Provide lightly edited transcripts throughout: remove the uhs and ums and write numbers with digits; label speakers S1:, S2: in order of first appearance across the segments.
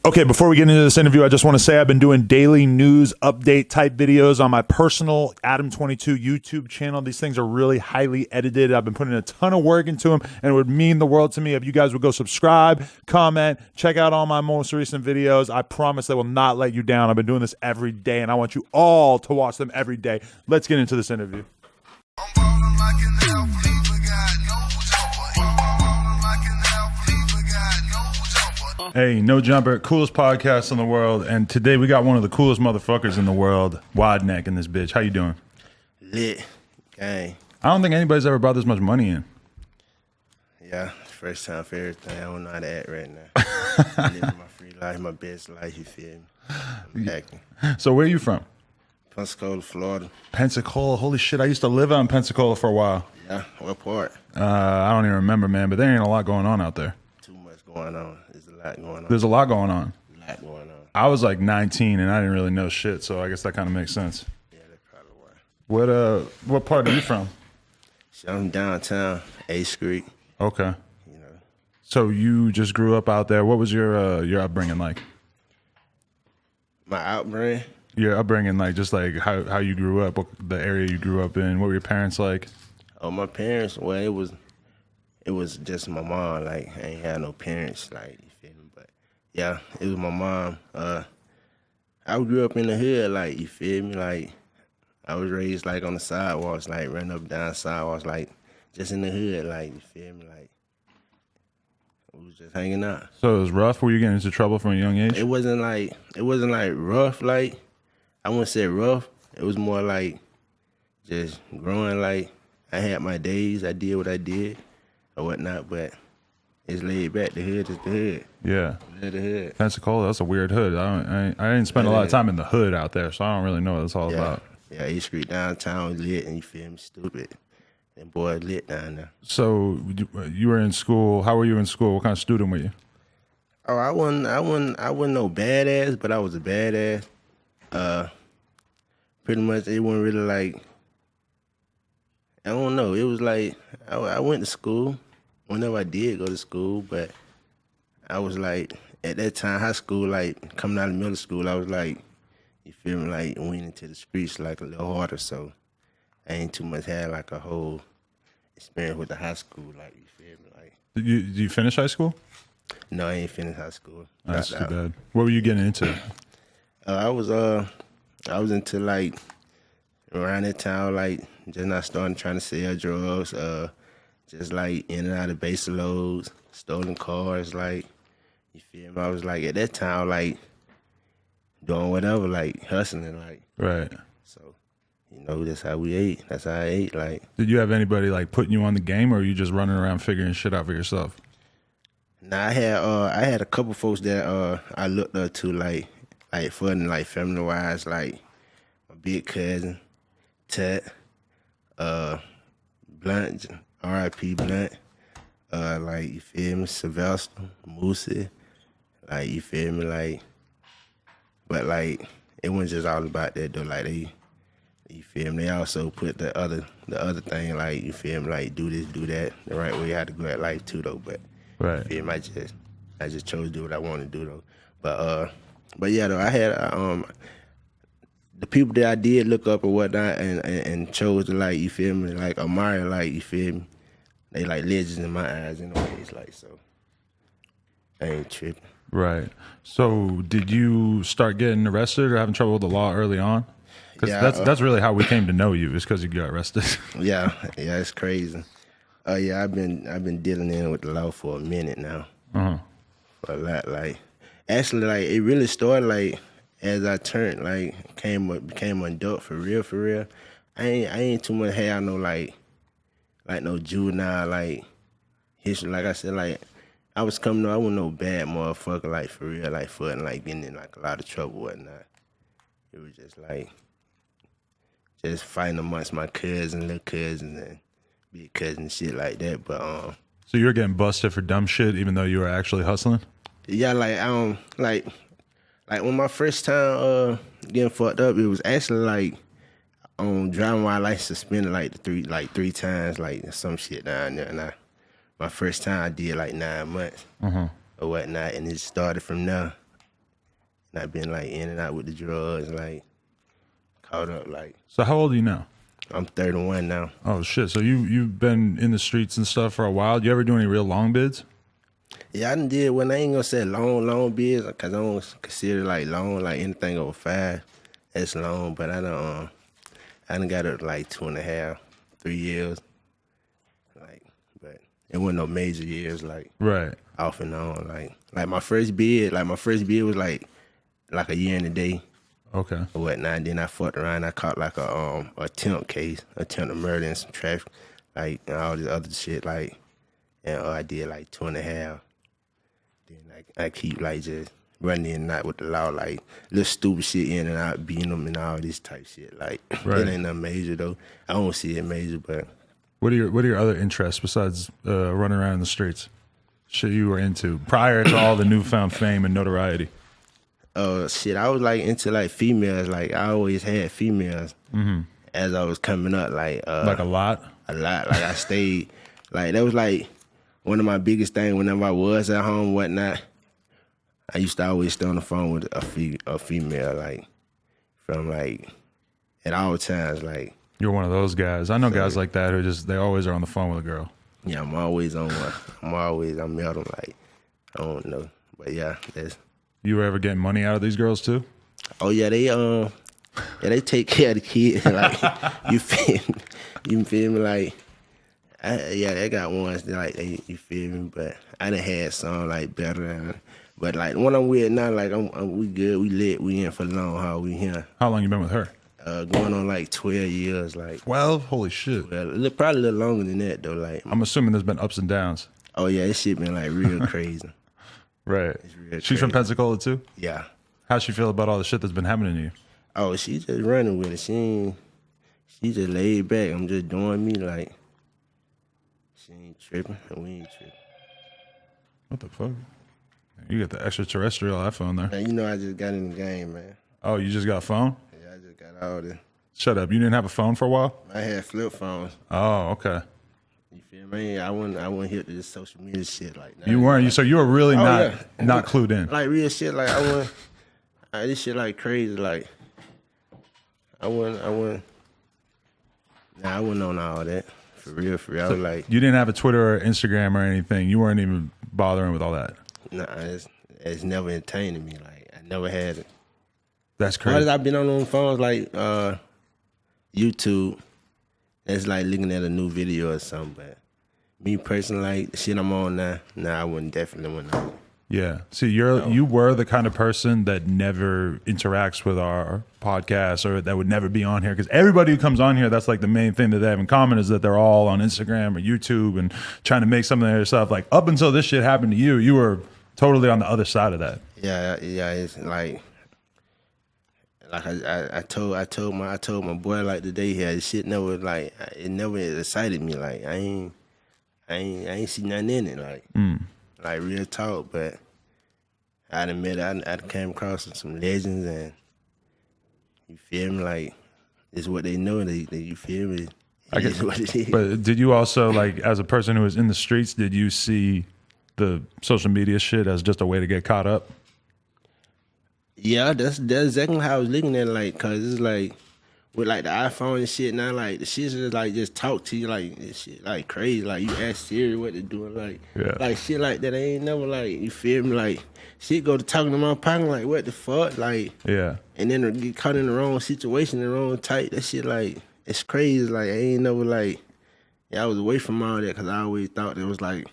S1: Okay, before we get into this interview, I just want to say I've been doing daily news update type videos on my personal Adam22 YouTube channel. These things are really highly edited. I've been putting a ton of work into them, and it would mean the world to me if you guys would go subscribe, comment, check out all my most recent videos. I promise they will not let you down. I've been doing this every day, and I want you all to watch them every day. Let's get into this interview. Hey, No Jumper, coolest podcast in the world, and today we got one of the coolest motherfuckers in the world, Wide Neck, in this bitch. How you doing?
S2: Lit. Gang.
S1: I don't think anybody's ever brought this much money in.
S2: Yeah, first time for everything. I don't know how to act right now. Living my free life, my best life, you feel me? I'm acting.
S1: So where are you from?
S2: Pensacola, Florida.
S1: Pensacola. Holy shit, I used to live out in Pensacola for a while.
S2: Yeah, what part?
S1: I don't even remember, man, but there ain't a lot going on out there.
S2: Too much going on. There's a lot going on.
S1: There's a lot going on.
S2: A lot going on.
S1: I was like 19 and I didn't really know shit, so I guess that kind of makes sense.
S2: Yeah, that's probably why.
S1: What part are you from?
S2: So I'm downtown, 8th Street.
S1: Okay.
S2: You know.
S1: So you just grew up out there. What was your upbringing like?
S2: My upbringing?
S1: Your upbringing, like just like how you grew up, what, the area you grew up in, what were your parents like?
S2: Oh, my parents, well, it was just my mom. Like, I ain't had no parents, like, you feel me? But, yeah, it was my mom. I grew up in the hood, like, you feel me? Like, I was raised, like, on the sidewalks, like, running up and down sidewalks, like, just in the hood, like, you feel me? Like, we was just hanging out.
S1: So it was rough? Were you getting into trouble from a young age?
S2: It wasn't like rough, like, I wouldn't say rough. It was more like just growing, like, I had my days, I did what I did or whatnot, but it's laid back. The hood is the hood.
S1: Yeah.
S2: The hood.
S1: Pensacola, that's a weird hood. I didn't spend a lot of time in the hood out there, so I don't really know what it's all about.
S2: Yeah, 8th Street downtown lit, and you feel me, stupid. And boy, lit down there.
S1: So you were in school. How were you in school? What kind of student were you?
S2: Oh, I wasn't no badass, but I was a badass. Pretty much, it wasn't really like, I don't know. It was like, I went to school whenever I did go to school, but I was like, at that time, high school, like, coming out of middle school, I was like, you feel me, like, went into the streets, like, a little harder, so I ain't too much had, like, a whole experience with the high school, like, you feel me, like.
S1: Did you finish high school?
S2: No, I ain't finished high school.
S1: That's too bad. What were you getting into?
S2: I was into, like, around that time, like, just not starting trying to sell drugs, just, like, in and out of base loads, stolen cars, like, you feel me? I was, like, at that time, like, doing whatever, like, hustling, like.
S1: Right.
S2: So, you know, that's how we ate. That's how I ate, like.
S1: Did you have anybody, like, putting you on the game, or were you just running around figuring shit out for yourself?
S2: Nah, I had a couple folks that I looked up to, like fun, like, family-wise, like, my big cousin, Tut, Blunt, R.I.P. Blunt, like, you feel me, Sylvester, Moosey, like, you feel me, like, but, like, it wasn't just all about that, though, like, you feel me, they also put the other thing, like, you feel me, like, do this, do that, the right way, I had to go at life, too, though, but,
S1: right.
S2: You feel me, I just chose to do what I wanted to do, though, but yeah, though, I had, the people that I did look up or whatnot and chose to, like, you feel me, like, admire, like, you feel me, they like legends in my eyes in a way. It's like, so I ain't tripping.
S1: Right. So did you start getting arrested or having trouble with the law early on? Because that's really how we came to know you, is because you got arrested. Yeah,
S2: it's crazy. Yeah, I've been dealing in with the law for a minute now. For a lot, like, actually, like, it really started, like, as I turned, like, became an adult for real. I ain't too much had no, like no juvenile, like, history. Like I said, like, I was coming up, I wasn't no bad motherfucker, like, for real, like, and, like, getting in, like, a lot of trouble and whatnot. It was just, like, just fighting amongst my cousins, little cousins, and big cousins, shit like that, but,
S1: So you were getting busted for dumb shit even though you were actually hustling?
S2: Yeah, like, when my first time getting fucked up, it was actually, like, driving while license suspended, like, three times, like, some shit down there, and my first time I did, like, 9 months or whatnot, and it started from there. not been like in and out with the drugs, like caught up. Like,
S1: So how old are you now?
S2: I'm 31 now.
S1: Oh shit! So you've been in the streets and stuff for a while. Do you ever do any real long bids?
S2: Yeah, I done did when I ain't gonna say long bids, cause I don't consider like long, like anything over 5, that's long. But I done got it like 2.5, 3 years. Like, but it wasn't no major years, like
S1: Right.
S2: off and on. Like my first bid was like a year and a day
S1: Okay.
S2: or whatnot. And then I fucked around. I caught like a attempt to murder and some traffic, like and all this other shit. Like, and I did like 2.5. Then I keep like just running in and out with the law, like little stupid shit in and out, beating them and all this type shit. Like,
S1: Right.
S2: It ain't nothing major though. I don't see it major, but
S1: What are your other interests besides running around in the streets? Shit you were into prior to all the newfound fame and notoriety.
S2: shit, I was like into like females. Like I always had females as I was coming up. Like
S1: Like a lot.
S2: a lot. Like I stayed. Like that was like one of my biggest things. Whenever I was at home, and whatnot, I used to always stay on the phone with a female. Like from like at all times. Like
S1: You're one of those guys. I know guys like that who they always are on the phone with a girl.
S2: yeah, I'm always on one. I met them. Like I don't know, but yeah, that's.
S1: You were ever getting money out of these girls too?
S2: Oh yeah, they take care of the kids. Like you feel me? Like they got ones that like you feel me. But I done had some like better. But like the one I'm with now, like we good, we lit, we in for the long haul, we here.
S1: How long you been with her?
S2: Going on like 12 years, like
S1: 12? Holy shit.
S2: probably a little longer than that though. Like
S1: I'm assuming there's been ups and downs.
S2: oh yeah, this shit been like real crazy.
S1: Right.
S2: real
S1: She's from
S2: crazy.
S1: Pensacola too?
S2: Yeah.
S1: How's she feel about all the shit that's been happening to you?
S2: Oh, she just running with it. She just laid back. I'm just doing me like she ain't tripping and we ain't tripping.
S1: What the fuck? You got the extraterrestrial iPhone there.
S2: Man, you know I just got in the game, man.
S1: Oh, you just got a phone?
S2: Yeah, I just got all this.
S1: Shut up. You didn't have a phone for a while?
S2: I had flip phones.
S1: Oh, okay.
S2: You feel me? I wasn't hit to this social media shit like that.
S1: You weren't. So you were really
S2: Oh,
S1: not clued in.
S2: Like real shit. Like I wasn't. This shit like crazy. Like I wasn't. Nah, I wasn't on all that. For real. I was like,
S1: You didn't have a Twitter or Instagram or anything. You weren't even bothering with all that.
S2: nah, it's never entertaining me. Like I never had it.
S1: That's
S2: Why
S1: crazy.
S2: I've been on them phones like YouTube. It's like looking at a new video or something. But me personally, like the shit I'm on now, I definitely wouldn't on.
S1: Yeah. See, you were the kind of person that never interacts with our podcast or that would never be on here. Because everybody who comes on here, that's like the main thing that they have in common is that they're all on Instagram or YouTube and trying to make something of themselves. Like up until this shit happened to you, you were totally on the other side of that.
S2: Yeah. It's like I told my boy like the day he had shit never like it never excited me. Like I ain't see nothing in it. Like real talk, but I done met I came across some legends and you feel me, like it's what they know, they you feel me. It is what it is.
S1: But did you also, like, as a person who was in the streets, did you see the social media shit as just a way to get caught up?
S2: Yeah, that's exactly how I was looking at it, like, cause it's like with like the iPhone and shit now, like the shit just like just talk to you like this shit like crazy. Like you ask Siri what to do, like like shit like that. I ain't never like you feel me, like shit go to talking to my partner like what the fuck, like and then get caught in the wrong situation, the wrong type. That shit like it's crazy. Like I ain't never like I was away from all that because I always thought there was like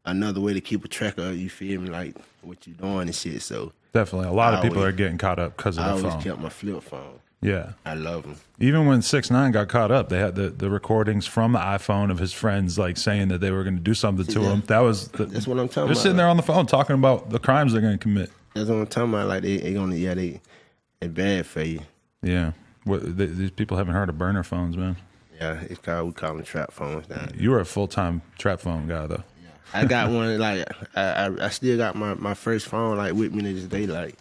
S2: another way to keep a track of you feel me, like what you doing and shit. So
S1: definitely a lot of people are getting caught up because of the phone.
S2: I always kept my flip phone.
S1: Yeah.
S2: I love them.
S1: Even when 6ix9ine got caught up, they had the recordings from the iPhone of his friends like saying that they were going to do something to him. That's
S2: what I'm talking about.
S1: They're sitting there on the phone talking about the crimes they're going to commit.
S2: That's what I'm talking about. Like they bad for you.
S1: Yeah. These people haven't heard of burner phones, man.
S2: Yeah, we call them trap phones now.
S1: You were a full-time trap phone guy, though.
S2: I got one, like, I still got my first phone, like, with me to this day, like,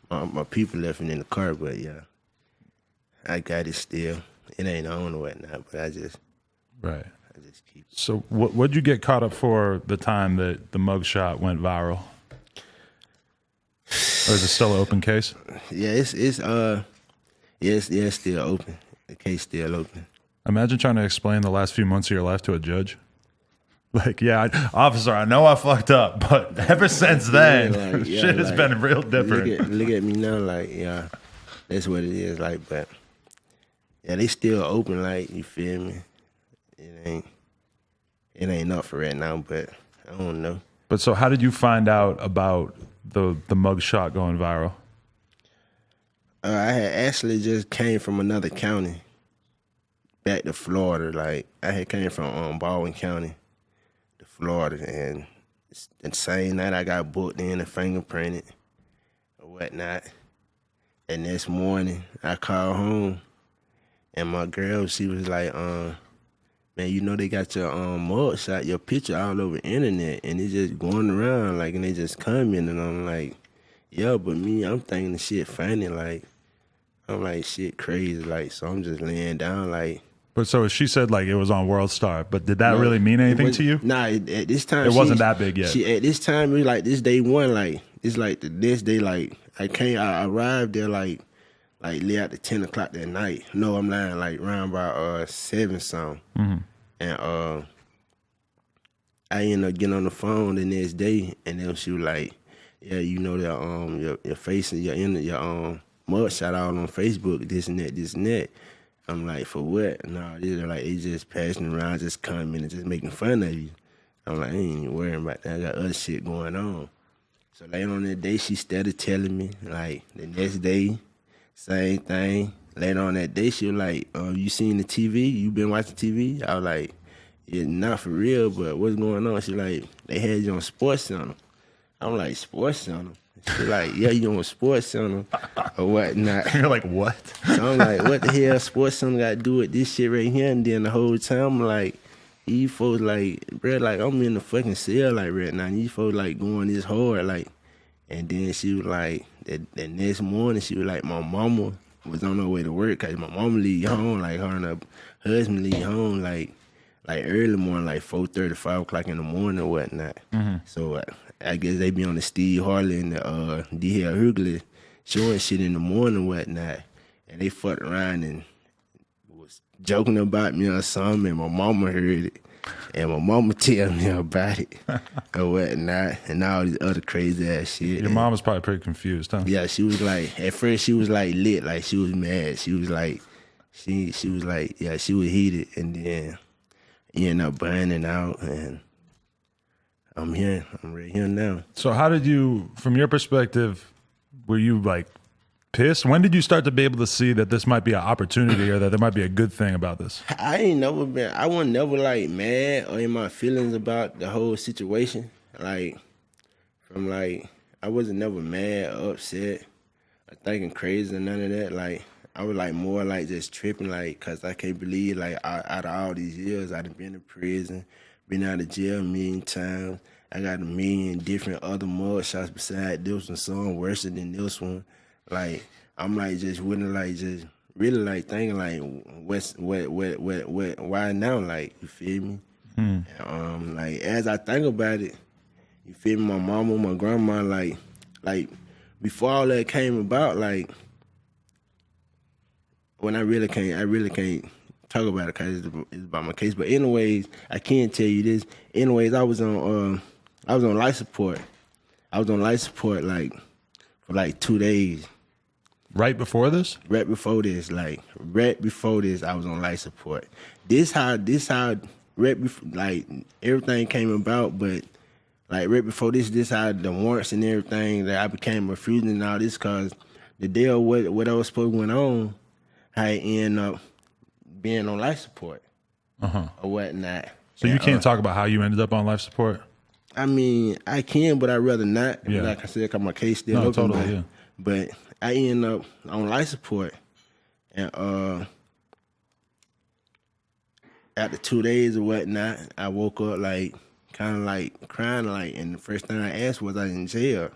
S2: my people left it in the car, but, yeah, I got it still. It ain't on or whatnot, but I just keep it.
S1: So what'd you get caught up for the time that the mugshot went viral? Or is it still an open case?
S2: Yeah, it's still open. The case still open.
S1: Imagine trying to explain the last few months of your life to a judge. Like, officer, I know I fucked up, but ever since then, shit has been real different.
S2: Look at me now, like, yeah, that's what it is, like, but yeah, they still open, like, you feel me? It ain't up for right now, but I don't know.
S1: But so, how did you find out about the mug shot going viral?
S2: I had actually just came from another county back to Florida. Like, I had came from Baldwin County to Florida, and the same night I got booked in and fingerprinted or whatnot. And this morning I called home, and my girl, she was like, man, you know they got your mug shot, your picture all over the internet, and it's just going around, like, and they just commenting. And I'm like, yeah, but me, I'm thinking the shit funny, like, I'm like, shit crazy, like, so I'm just laying down, like.
S1: But so she said, like, it was on World Star, but did that really mean anything to you?
S2: Nah, at this time.
S1: It wasn't that big yet.
S2: At this time, it was like this day one, like, it's like the next day, like, I arrived there, like late after 10 o'clock that night. No, I'm lying, like, around by 7 something. Mm-hmm. And I ended up getting on the phone the next day, and then she was like, yeah, you know that your face and your mug shot out on Facebook, this and that. I'm like, for what? No, they're like, they just passing around, just coming and just making fun of you. I'm like, I ain't even worrying about that. I got other shit going on. So later on that day, she started telling me, like, the next day, same thing. Later on that day, she was like, you seen the TV? You been watching TV? I was like, yeah, not for real, but what's going on? She like, they had you on Sports Center. I'm like, Sports Center? She like, yeah, you on Sports Center or whatnot.
S1: You're like, what?
S2: So I'm like, what the hell Sports Center got to do with this shit right here? And then the whole time, I'm like, you folks like, bro, like, I'm in the fucking cell, like, right now. And you folks, like, going this hard, like. And then she was like, the next morning, she was like, my mama was on her way to work because my mama leave home, like, her and her husband leave home, like early morning, like 4:30, 5 o'clock in the morning or whatnot. Mm-hmm. So I guess they be on the Steve Harley and the D.L. Hughley showing shit in the morning and whatnot. And they fucked around and was joking about me or something, and my mama heard it. And my mama tell me about it or whatnot, and all these other crazy ass shit.
S1: Your mom was probably pretty confused, huh?
S2: Yeah, she was like, at first she was like lit, like she was mad. She was like, she was like, yeah, she was heated, and then ended up burning out, and I'm right here now.
S1: So how did you, from your perspective, were you like pissed? When did you start to be able to see that this might be an opportunity or that there might be a good thing about this?
S2: I wasn't never like mad or in my feelings about the whole situation. Like, I wasn't never mad or upset or thinking crazy or none of that. Like, I was like more like just tripping, like, cause I can't believe, like, out of all these years, I've been in prison, been out of jail a million times. I got a million different other mug shots beside this one, some worse than this one. Like, I'm like just wouldn't like just really like thinking like why now? Like, you feel me? Like, as I think about it, you feel me? My mama, my grandma, like before all that came about, like, when I really can't talk about it because it's about my case. But anyways, I can tell you this. Anyways, I was on life support. I was on life support like for like 2 days.
S1: Right before this?
S2: Right before this, I was on life support. This how right before, like, everything came about, but like right before this how the warrants and everything that I became refusing and all this, cause the deal what I was supposed to went on, I ended up being on life support or whatnot.
S1: So you can't talk about how you ended up on life support?
S2: I mean, I can, but I'd rather not. Yeah. Like I said, cause my case still open.
S1: Totally, yeah.
S2: But I ended up on life support, and after 2 days or whatnot, I woke up like kind of like crying, like, and the first thing I asked was I in jail,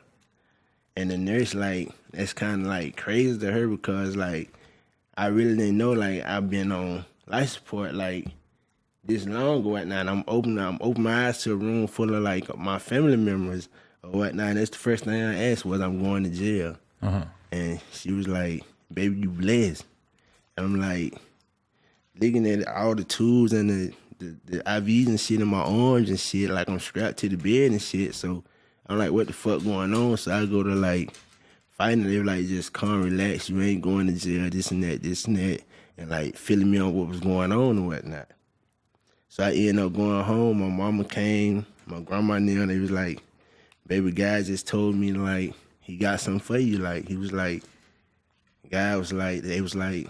S2: and the nurse, like, that's kind of like crazy to her because, like, I really didn't know, like, I've been on life support like this long or whatnot. And I'm open my eyes to a room full of like my family members or whatnot. And that's the first thing I asked was, I'm going to jail. And she was like, baby, you blessed. And I'm like, looking at all the tools and the IVs and shit in my arms and shit, like I'm strapped to the bed and shit. So I'm like, what the fuck going on? So I go to like fighting. They were like, just calm, relax. You ain't going to jail, this and that. And like filling me on what was going on and whatnot. So I ended up going home. My mama came, my grandma and them, they was like, baby, guy just told me like, he got something for you. Like, he was like, guy was like, they was like,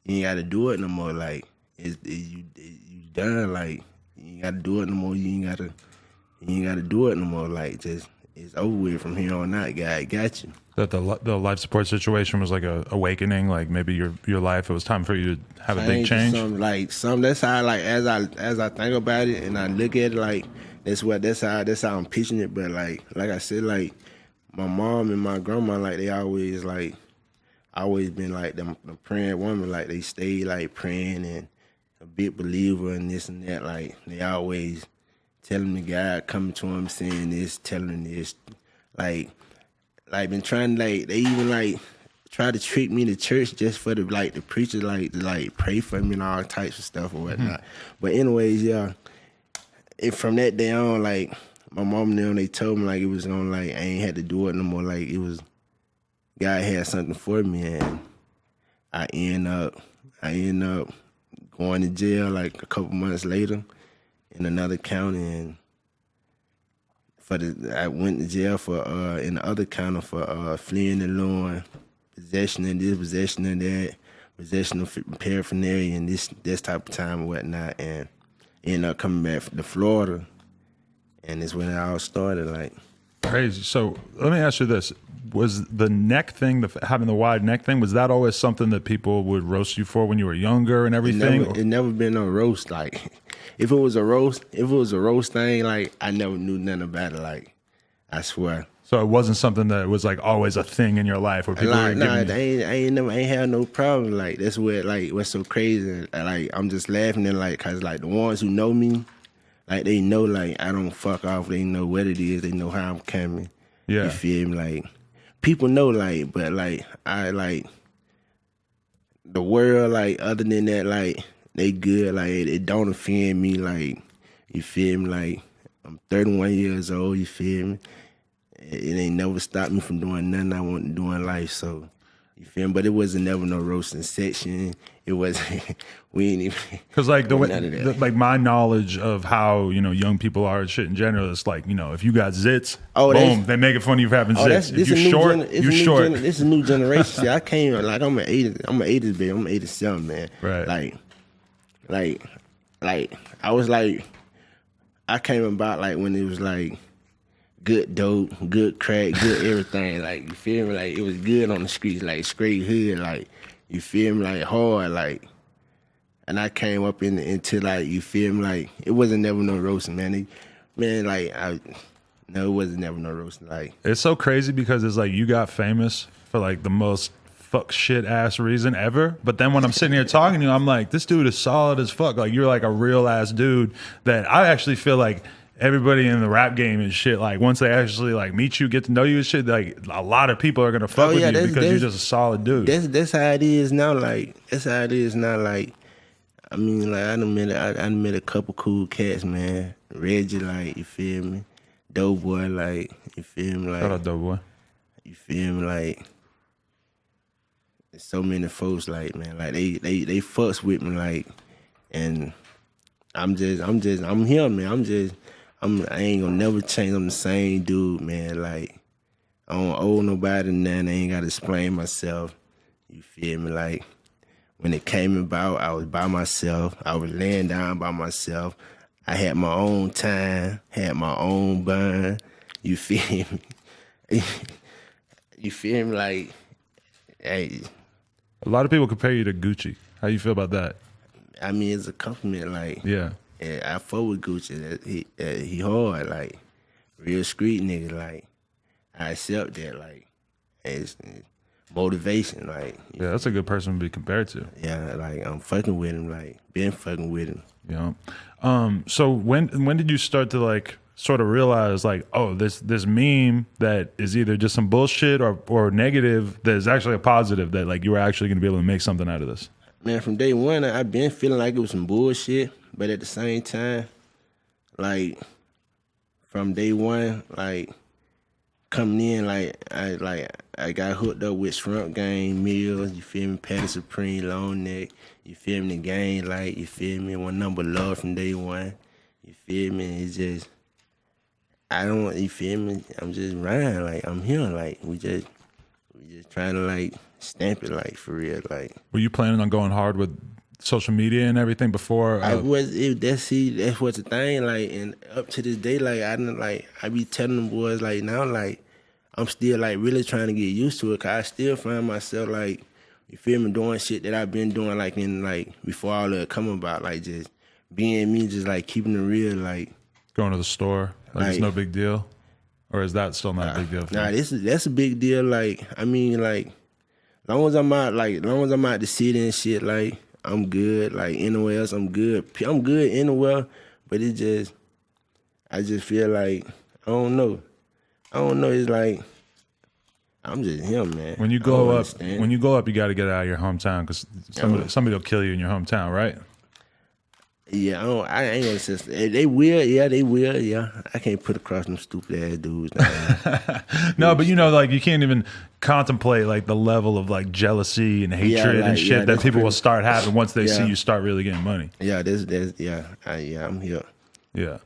S2: you ain't got to do it no more. Like, you done. Like, you ain't got to do it no more. You ain't got to do it no more. Like, just, it's over with from here on out. God got you.
S1: That the life support situation was like a awakening. Like maybe your life, it was time for you to have a big change.
S2: Some that's how like as I think about it and I look at it, like that's how I'm pitching it. But like I said, like my mom and my grandma, like they always been like the praying woman. Like they stayed like praying and a big believer and this and that. Like they always telling the God, coming to him, saying this, telling him this. Like been trying to like, they even like try to trick me to church just for the like the preacher like to like pray for me and all types of stuff or whatnot. But anyways, yeah, from that day on, like my mom and them, they told me like it was gonna like I ain't had to do it no more. Like it was God had something for me, and I end up going to jail like a couple months later in another county, and I went to jail for in the other county for fleeing the law, possession of this, possession of that, possession of paraphernalia, and this type of time and whatnot, and ended up coming back to Florida, and it's when it all started. Like
S1: crazy. So let me ask you this: was the neck thing, having the wide neck thing, was that always something that people would roast you for when you were younger and everything?
S2: It never been no roast. Like if it was a roast thing, like I never knew nothing about it. Like I swear.
S1: So it wasn't something that was like always a thing in your life where people were giving you...
S2: I ain't had no problem. Like that's what like what's so crazy. Like I'm just laughing and like cause like the ones who know me, like they know like I don't fuck off. They know what it is. They know how I'm coming.
S1: Yeah.
S2: You feel me? Like people know like, but like I like the world like other than that like they good. Like it don't offend me. Like you feel me? Like I'm 31 years old. You feel me? It ain't never stopped me from doing nothing I want to do in life. So, you feel me? But it wasn't never no roasting section. It wasn't, we ain't even.
S1: Because like the way, like my knowledge of how, you know, young people are and shit in general, it's like, you know, if you got zits, boom, they make it fun of you for having zits. If you short, you short.
S2: This is a new generation. See, I came, like I'm an 80s baby. I'm 87, man.
S1: Right.
S2: Like, I was like, I came about like when it was like, good dope, good crack, good everything. Like, you feel me? Like, it was good on the streets, like, straight hood, like, you feel me? Like, hard, like, and I came up into, like, you feel me? Like, it wasn't never no roasting, man. No, it wasn't never no roasting. Like,
S1: it's so crazy because it's like you got famous for, like, the most fuck shit ass reason ever. But then when I'm sitting here talking to you, I'm like, this dude is solid as fuck. Like, you're, like, a real ass dude that I actually feel like everybody in the rap game and shit, like once they actually like meet you, get to know you and shit, like a lot of people are gonna fuck with you because you're just a solid dude.
S2: That's how it is now. Like that's how it is now. Like I mean, like I done met a couple cool cats, man. Reggie, like you feel me? Doughboy, like you feel me? Like
S1: shout out Doughboy.
S2: You feel me? Like there's so many folks, like man, like they fucks with me, like, and I'm here, man. I ain't gonna never change. I'm the same dude, man. Like, I don't owe nobody nothing. I ain't gotta explain myself. You feel me? Like, when it came about, I was by myself. I was laying down by myself. I had my own time, had my own bun. You feel me? You feel me? Like, hey.
S1: A lot of people compare you to Gucci. How you feel about that?
S2: I mean, it's a compliment. Like,
S1: yeah.
S2: I fuck with Gucci. He hard, like real street nigga. Like I accept that. Like it's motivation. Like
S1: yeah, that's a good person to be compared to.
S2: Yeah, like I'm fucking with him. Like been fucking with him.
S1: Yeah. So when did you start to like sort of realize like, oh, this meme that is either just some bullshit or negative that is actually a positive, that like you were actually going to be able to make something out of this?
S2: Man, from day one, I've been feeling like it was some bullshit, but at the same time, like from day one, like coming in, I got hooked up with Shrimp Gang, Meals, you feel me, Patty Supreme, Long Neck, you feel me, the gang, like, you feel me, one number love from day one, you feel me, it's just, you feel me, I'm just riding, like, I'm here, like, we just trying to, like, stamp it, like, for real, like.
S1: Were you planning on going hard with social media and everything before?
S2: That's what's the thing, like, and up to this day, like, I be telling them boys, like, now, like, I'm still, like, really trying to get used to it, because I still find myself, like, you feel me, doing shit that I've been doing, like, before all of it come about, like, just being me, just, like, keeping it real, like.
S1: Going to the store, like it's no big deal? Or is that still not a big deal for you?
S2: That's a big deal, like, I mean, like, long as I'm out the city and shit, like, I'm good. Like, anywhere else, I'm good. I'm good anywhere, but I just feel like, I don't know. It's like, I'm just him, man.
S1: When you grow up, you got to get out of your hometown, because somebody will kill you in your hometown, right?
S2: Yeah, I ain't gonna say they will. Yeah, I can't put across them stupid ass dudes.
S1: No, but you know, like you can't even contemplate like the level of like jealousy and hatred and shit that people will start having once they see you start really getting money.
S2: Yeah, I'm here.
S1: Yeah.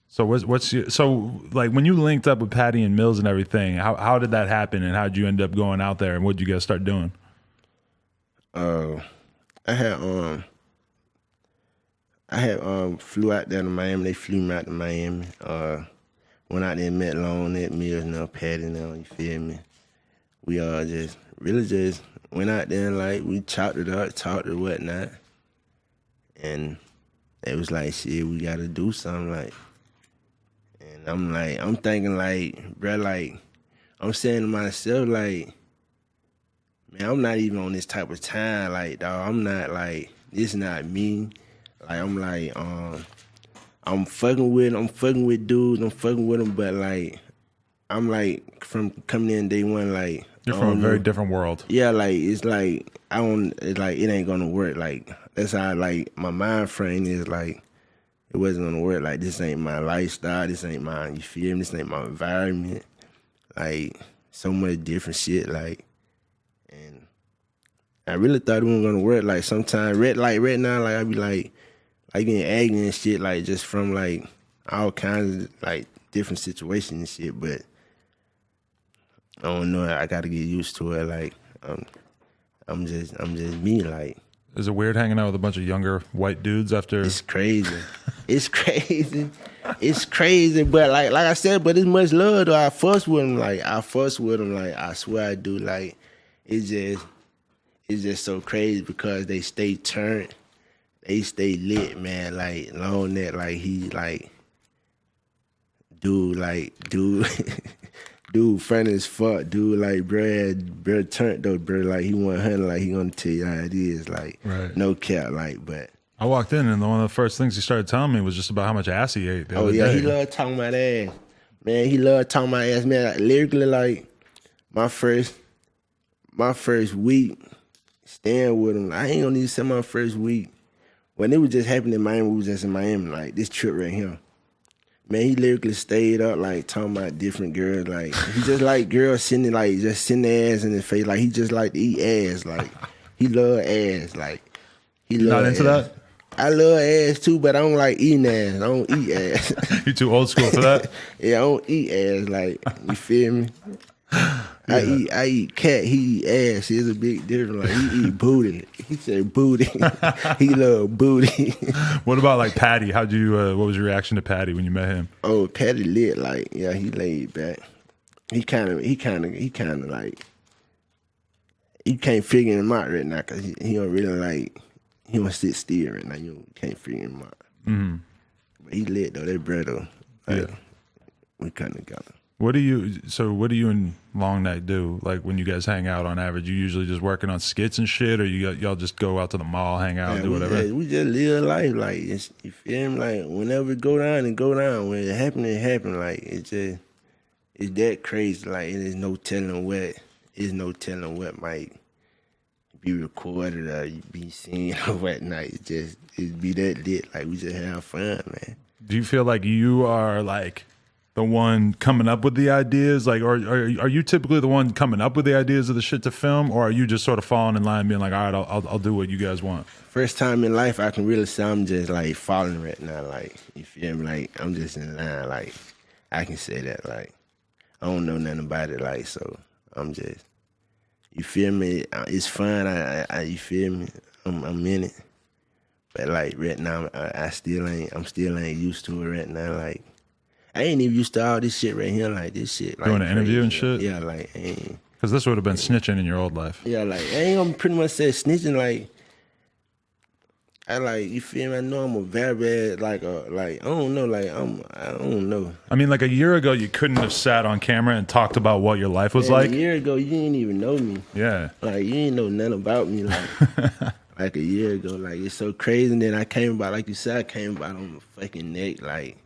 S1: So like when you linked up with Patty and Mills and everything, how did that happen, and how did you end up going out there, and what did you guys start doing?
S2: I had flew out there to Miami. They flew me out to Miami. Went out there and met Long Neck, Mills, and Patty, you feel me? We just went out there and like we chopped it up, talked and whatnot. And it was like, shit, we gotta do something, like. And I'm thinking like, bro, like, I'm saying to myself, like, man, I'm not even on this type of time, like, dog. I'm not like, this not me. Like, I'm fucking with dudes, I'm fucking with them, but like, I'm like, from coming in day one, like,
S1: you're from a very different world.
S2: Yeah, like, it's like, it ain't gonna work. Like, that's how, like, my mind frame is, like, it wasn't gonna work. Like, this ain't my lifestyle, this ain't my, you feel me, this ain't my environment. Like, so much different shit, like, and I really thought it wasn't gonna work. Like, sometimes, right now, like, I be like getting angry and shit, like, just from, like, all kinds of, like, different situations and shit, but I don't know, I gotta get used to it, like, I'm just me, like.
S1: Is it weird hanging out with a bunch of younger white dudes after?
S2: It's crazy. It's crazy, but like I said, but it's much love, though. I fuss with them, like, I swear I do, like, it's just so crazy because they stay turned. They stay lit, man. Like, Long Neck, like, he, like, dude, funny as fuck, dude, like, bro turned, though, bro, like, he 100, like, he gonna tell you how it is, like, right. No cap, like, but.
S1: I walked in, and one of the first things he started telling me was just about how much ass he ate the other day.
S2: He loved talking about ass. Man, he loved talking about ass, man. Like, lyrically, like, my first week staying with him, I ain't gonna need to say my first week. When it was just happening in Miami, we was just in Miami, like, this trip right here. Man, he lyrically stayed up, like, talking about different girls. Like, he just like girls sitting, like, just sitting their ass in his face. Like, he just like to eat ass. Like, he love ass. Like, he love
S1: Not into
S2: ass.
S1: that?
S2: I love ass, too, but I don't like eating ass. I don't eat ass.
S1: You too old school for that?
S2: Yeah, I don't eat ass. Like, you feel me? Yeah. I eat cat, he eat ass. There's a big difference. Like, he eat booty. He said booty. He love booty.
S1: What about like Patty? What was your reaction to Patty when you met him?
S2: Oh, Patty lit. Like, yeah, he laid back. He kind of like, you can't figure him out right now because he don't really like, he don't sit still right now. You can't figure him out. Mm-hmm. But he lit though. That brother, like, we kind of got him.
S1: What do you and Long Night do? Like when you guys hang out on average, you usually just working on skits and shit, or y'all just go out to the mall, hang out, and do whatever?
S2: We just live life. Like, you feel me? Like, whenever it go down, it go down. When it happen. Like, it's that crazy. Like, there's no telling what might be recorded or be seen or whatnot. It be that lit. Like, we just have fun, man.
S1: Do you feel like you are like the one coming up with the ideas? Like, or are you typically the one coming up with the ideas of the shit to film, or are you just sort of falling in line, being like, all right, I'll do what you guys want?
S2: First time in life, I can really say I'm just like falling right now. Like, you feel me? Like, I'm just in line. Like, I can say that. Like, I don't know nothing about it. Like, so I'm just, you feel me? It's fun. You feel me? I'm in it. But like right now, I'm still ain't used to it right now. Like, I ain't even used to all this shit right here. Like, this shit. Like,
S1: doing an interview and shit?
S2: Yeah, like, ain't.
S1: Because this would have been snitching in your old life.
S2: Yeah, like, I ain't gonna pretty much say snitching. Like, you feel me? I know I'm a very bad, I don't know. Like, I don't know.
S1: I mean, like a year ago, you couldn't have sat on camera and talked about what your life was like.
S2: A year ago, you didn't even know me.
S1: Yeah.
S2: Like, you didn't know nothing about me. Like, like a year ago. Like, it's so crazy. And then I came about, like you said, I came about on the fucking neck. Like,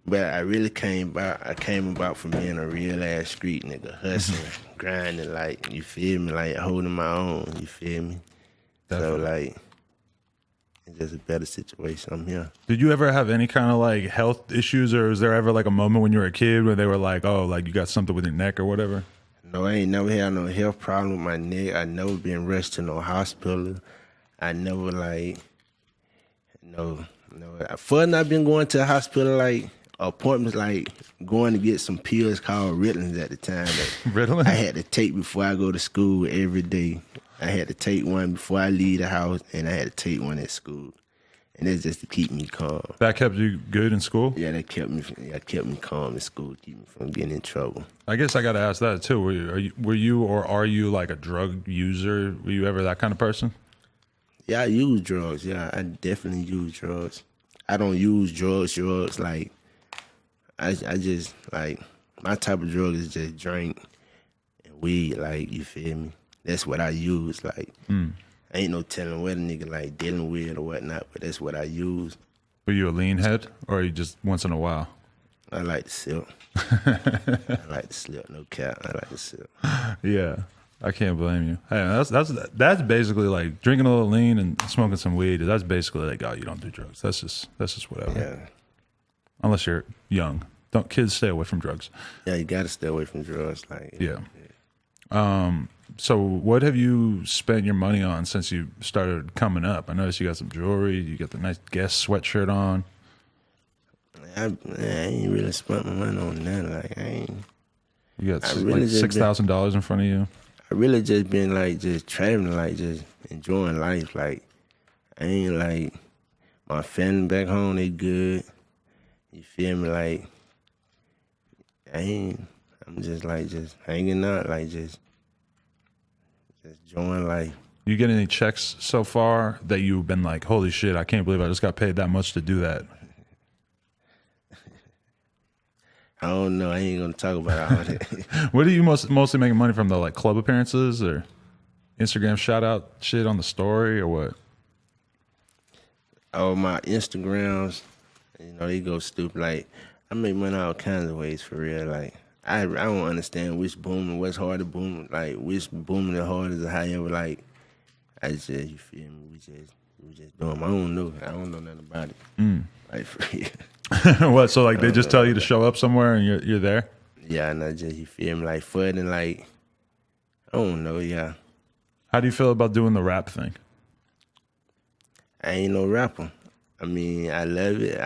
S2: but I really came about from being a real ass street nigga, hustling, grinding, like, you feel me, like holding my own, you feel me? Definitely. So like, it's just a better situation. I'm here. Did
S1: you ever have any kind of like health issues, or was there ever like a moment when you were a kid where they were like, oh, like you got something with your neck or whatever?
S2: No, I ain't never had no health problem with my neck. I never been rushed to no hospital. I never fun I've been going to the hospital, like, appointments, like going to get some pills called Ritalin at the time.
S1: Ritalin?
S2: I had to take before I go to school every day. I had to take one before I leave the house, and I had to take one at school. And that's just to keep me calm.
S1: That kept you good in school?
S2: Yeah, that kept me calm in school, keep me from getting in trouble.
S1: I guess I got to ask that too. Were you like a drug user? Were you ever that kind of person?
S2: Yeah, I use drugs. Yeah, I definitely use drugs. I don't use drugs like, I just, like, my type of drug is just drink and weed, like, you feel me? That's what I use, like, ain't no telling what a nigga, like, dealing with or whatnot, but that's what I use.
S1: Were you a lean head, or are you just once in a while?
S2: I like to sip. I like to slip, no cap, I like to sip.
S1: Yeah, I can't blame you. Hey, that's basically like drinking a little lean and smoking some weed. That's basically like, oh, you don't do drugs. That's just whatever.
S2: Yeah.
S1: Unless you're young. Kids stay away from drugs.
S2: Yeah, you gotta stay away from drugs. Like,
S1: yeah. So what have you spent your money on since you started coming up? I noticed you got some jewelry. You got the nice Guess sweatshirt on.
S2: I ain't really spent my money on that. Like, I ain't.
S1: You got like $6,000 in front of you.
S2: I really just been like just traveling, like just enjoying life. Like, I ain't like, my family back home, they good. You feel me? Like, I'm just like just hanging out, like just enjoying life.
S1: You get any checks so far that you've been like, holy shit, I can't believe I just got paid that much to do that?
S2: I don't know. I ain't gonna talk about all that.
S1: What are you mostly making money from though? Like club appearances or Instagram shout out shit on the story or what?
S2: Oh, my Instagrams, they go stupid. Like, I make money all kinds of ways for real. Like, I don't understand which booming, what's hard to boom, like which booming the hardest or however. Like, I just, you feel me? We just doing. I don't know nothing about it. Like, for real.
S1: What? So like they just tell you to show up somewhere and you're there?
S2: Yeah, and I just, you feel me? Like fun and like, I don't know. Yeah.
S1: How do you feel about doing the rap thing?
S2: I ain't no rapper. I mean, I love it.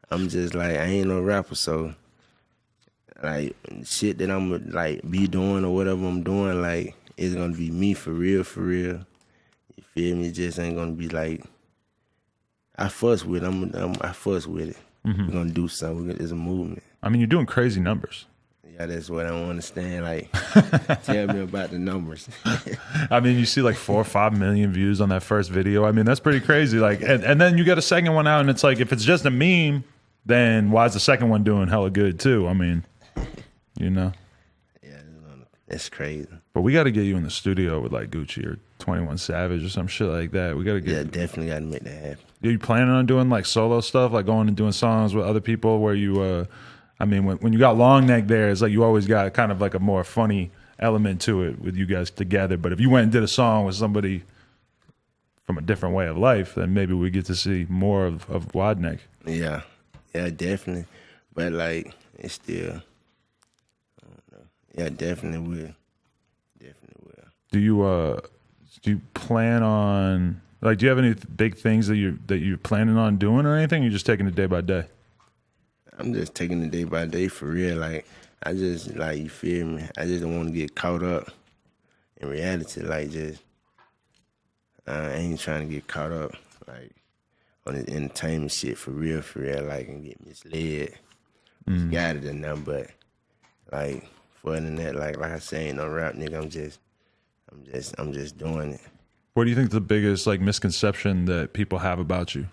S2: I'm just like, I ain't no rapper, so like shit that I'm like be doing or whatever I'm doing, like it's gonna be me for real, for real. You feel me? It just ain't gonna be like I fuss with it. I fuss with it. We're gonna do something. It's a movement.
S1: I mean, you're doing crazy numbers.
S2: Yeah, that's what I don't understand. Like, tell me about the numbers.
S1: I mean, you see like 4 or 5 million views on that first video. I mean, that's pretty crazy. Like, and then you get a second one out, and it's like, if it's just a meme, then why is the second one doing hella good too? I mean, you know?
S2: Yeah, that's crazy.
S1: But we got to get you in the studio with like Gucci or 21 Savage or some shit like that. We got to get.
S2: Yeah, definitely got to make that happen.
S1: Are you planning on doing like solo stuff, like going and doing songs with other people where you, I mean, when you got Long Neck there, it's like you always got kind of like a more funny element to it with you guys together. But if you went and did a song with somebody from a different way of life, then maybe we get to see more of Wide Neck.
S2: Yeah, definitely. But like, it's still, I don't know. Yeah, definitely will.
S1: Do you plan on, like, do you have any big things that you're planning on doing or anything? Or you're just taking it day by day?
S2: I'm just taking it day by day for real. Like, I just, like, you feel me? I just don't want to get caught up in reality. Like, just, I ain't trying to get caught up, like, on the entertainment shit for real, like, and get misled. Got it or nothing, but, like, further than that, like I say, ain't no rap nigga. I'm just doing it.
S1: What do you think the biggest, like, misconception that people have about you?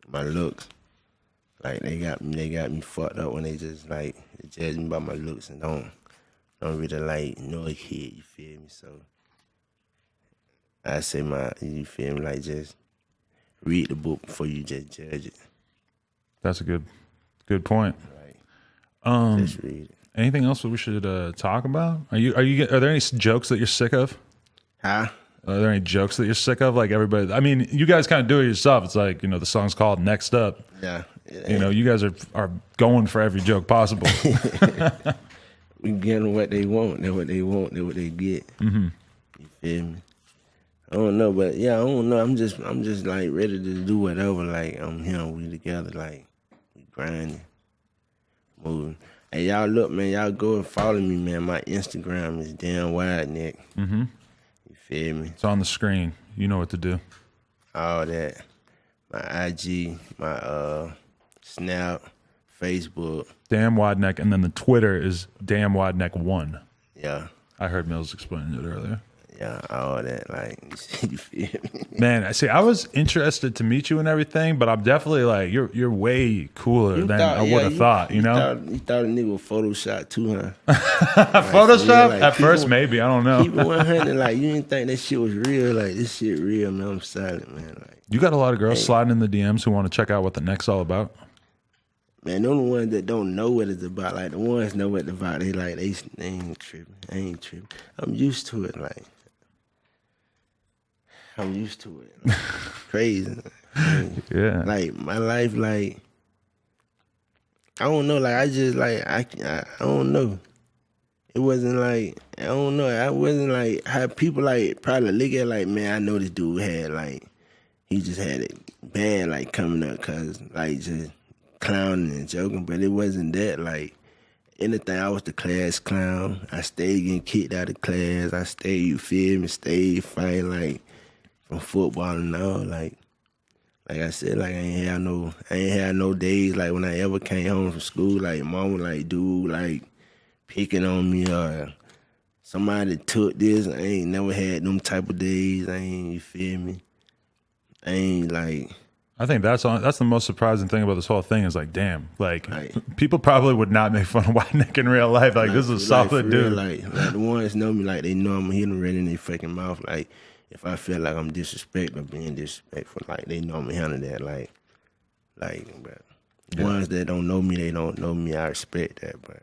S2: My looks. Like, they got me fucked up when they just, like, they judge me by my looks and don't really, like, know a kid, you feel me? So, I say you feel me, like, just read the book before you just judge it.
S1: That's a good point.
S2: Right. Just read it.
S1: Anything else that we should talk about? Are there any jokes that you're sick of?
S2: Huh?
S1: Are there any jokes that you're sick of? Like everybody, I mean, you guys kind of do it yourself. It's like, the song's called Next Up.
S2: Yeah.
S1: You guys are going for every joke possible.
S2: We get them what they want. They're what they want. They're what they get. Mm-hmm. You feel me? I don't know, but yeah, I don't know. I'm just like ready to do whatever. Like I'm here, we together. Like we grinding, moving. Hey, y'all look, man. Y'all go and follow me, man. My Instagram is damn Wide Neck. Mm-hmm. You feel me?
S1: It's on the screen. You know what to do.
S2: All that. My IG, my Snap, Facebook.
S1: Damn Wide Neck, and then the Twitter is Damn Wide Neck 1.
S2: Yeah.
S1: I heard Mills explaining it earlier.
S2: Yeah, all that, like, you feel me?
S1: Man, I was interested to meet you and everything, but I'm definitely like, you're way cooler than I would have thought, you know?
S2: You thought a nigga was Photoshop too, huh?
S1: Photoshop?
S2: Like,
S1: at first, maybe. I don't know.
S2: People 100, like, you didn't think that shit was real. Like, this shit real, man. I'm silent, man. Like,
S1: you got a lot of girls sliding in the DMs who want to check out what the neck's all about?
S2: Man, the only ones that don't know what it's about, like, the ones know what it's about, they ain't tripping. I ain't tripping. I'm used to it, like. I'm used to it. Like, crazy.
S1: Yeah.
S2: Like my life, like I don't know. Like I just like I don't know. It wasn't like I don't know. I wasn't like how people like probably look at like, man, I know this dude had like he just had it bad like coming up cause like just clowning and joking, but it wasn't that like. Anything, I was the class clown. I stayed getting kicked out of class. I stayed, you feel me, stayed fighting like. From football and all, like I said, like I ain't had no days like when I ever came home from school, like mama like dude like picking on me or somebody took this. I ain't never had them type of days. You feel me? I ain't like.
S1: I think that's the most surprising thing about this whole thing is like, damn, like
S2: right.
S1: People probably would not make fun of Wide Neck in real life. Like this is a solid dude.
S2: Like the ones know me, like they know I'm hitting red in their fucking mouth, like. If I feel like I'm disrespectful or being disrespectful, like they know me handle that, like, but ones that don't know me, they don't know me. I respect that, but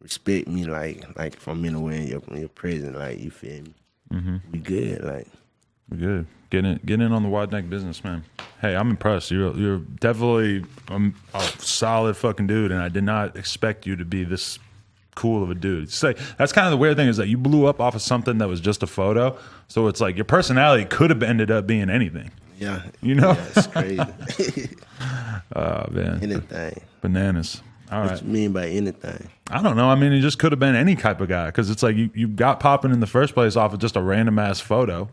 S2: respect me, like if I'm anywhere in your presence, like you feel me? Mm-hmm. We good, like
S1: we good. Get in on the Wide Neck business, man. Hey, I'm impressed. You're definitely a solid fucking dude, and I did not expect you to be this cool of a dude. It's like, that's kind of the weird thing is that you blew up off of something that was just a photo. So it's like your personality could have ended up being anything.
S2: Yeah.
S1: You know?
S2: Yeah, it's crazy.
S1: Oh, man.
S2: Anything.
S1: Bananas. All right.
S2: What you mean by anything?
S1: I don't know. I mean, it just could have been any type of guy because it's like you got popping in the first place off of just a random ass photo.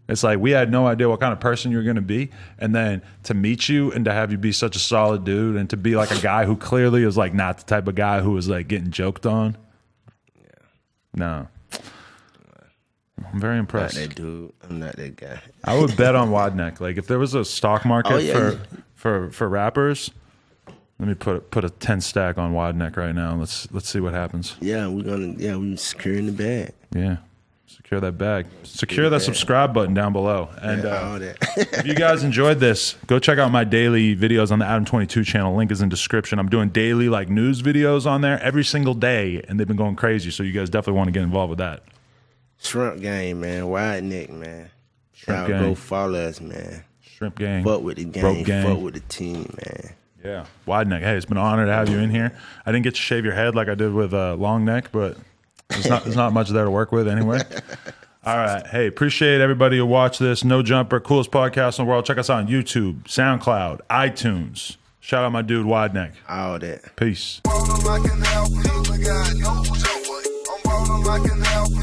S1: It's like we had no idea what kind of person you're going to be. And then to meet you and to have you be such a solid dude and to be like a guy who clearly is like not the type of guy who is like getting joked on.
S2: Yeah.
S1: No. I'm very impressed.
S2: I'm not that dude. I'm not that guy.
S1: I would bet on Wide Neck. Like if there was a stock market for rappers, Let me put a 10 stack on wide neck right now. Let's see what happens.
S2: Yeah, we securing the bag.
S1: Yeah. Secure that bag. Secure that subscribe button down below. And
S2: all that.
S1: if you guys enjoyed this, go check out my daily videos on the Adam 22 channel. Link is in description. I'm doing daily like news videos on there every single day, and they've been going crazy. So you guys definitely want to get involved with that.
S2: Shrimp game, man. Wide neck, man.
S1: Shrimp
S2: Y'all
S1: gang.
S2: go follow us, man.
S1: Shrimp gang.
S2: Fuck with the gang.
S1: Rope gang.
S2: Fuck with the team, man.
S1: Yeah. Wide neck. Hey, it's been an honor to have you in here. I didn't get to shave your head like I did with long neck, but there's not much there to work with anyway. All right. Hey, appreciate everybody who watched this. No Jumper, coolest podcast in the world. Check us out on YouTube, SoundCloud, iTunes. Shout out my dude, Wide Neck.
S2: All that.
S1: Peace.
S3: I'm